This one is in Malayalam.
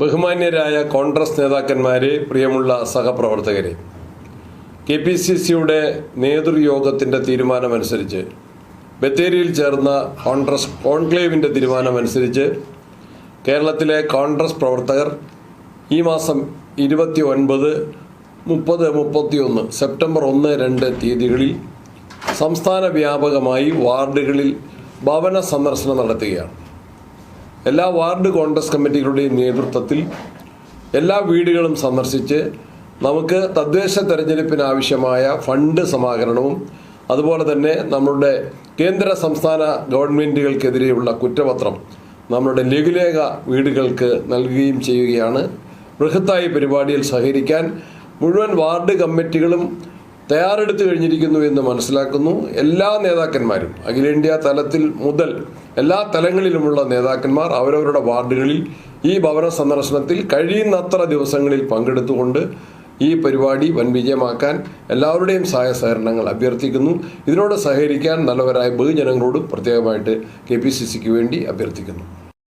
ബഹുമാന്യരായ കോൺഗ്രസ് നേതാക്കന്മാരെ, പ്രിയമുള്ള സഹപ്രവർത്തകരെ, KPCCയുടെ നേതൃയോഗത്തിൻ്റെ തീരുമാനമനുസരിച്ച് ബത്തേരിയിൽ ചേർന്ന കോൺഗ്രസ് കോൺക്ലേവിൻ്റെ തീരുമാനമനുസരിച്ച് കേരളത്തിലെ കോൺഗ്രസ് പ്രവർത്തകർ ഈ മാസം 29, 30, 31 സെപ്റ്റംബർ 1, 2 തീയതികളിൽ സംസ്ഥാന വ്യാപകമായി വാർഡുകളിൽ ഭവന സന്ദർശനം നടത്തുകയാണ്. എല്ലാ വാർഡ് കോൺഗ്രസ് കമ്മിറ്റികളുടെയും നേതൃത്വത്തിൽ എല്ലാ വീടുകളും സന്ദർശിച്ച് നമുക്ക് തദ്ദേശ തെരഞ്ഞെടുപ്പിനാവശ്യമായ ഫണ്ട് സമാഹരണവും അതുപോലെ തന്നെ നമ്മുടെ കേന്ദ്ര സംസ്ഥാന ഗവൺമെൻറ്റുകൾക്കെതിരെയുള്ള കുറ്റപത്രം നമ്മുടെ ലഘുലേഖ വീടുകൾക്ക് നൽകുകയും ചെയ്യുകയാണ്. ബൃഹത്തായ പരിപാടിയിൽ സഹകരിക്കാൻ മുഴുവൻ വാർഡ് കമ്മിറ്റികളും തയ്യാറെടുത്തു കഴിഞ്ഞിരിക്കുന്നു എന്ന് മനസ്സിലാക്കുന്നു. എല്ലാ നേതാക്കന്മാരും അഖിലേന്ത്യാ തലത്തിൽ മുതൽ എല്ലാ തലങ്ങളിലുമുള്ള നേതാക്കന്മാർ അവരവരുടെ വാർഡുകളിൽ ഈ ഭവന സന്ദർശനത്തിൽ കഴിയുന്നത്ര ദിവസങ്ങളിൽ പങ്കെടുത്തുകൊണ്ട് ഈ പരിപാടി വൻ വിജയമാക്കാൻ എല്ലാവരുടെയും സഹായ സഹകരണങ്ങൾ അഭ്യർത്ഥിക്കുന്നു. ഇതിനോട് സഹകരിക്കാൻ നല്ലവരായ ബഹുജനങ്ങളോട് പ്രത്യേകമായിട്ട് KPCCക്ക് വേണ്ടി അഭ്യർത്ഥിക്കുന്നു.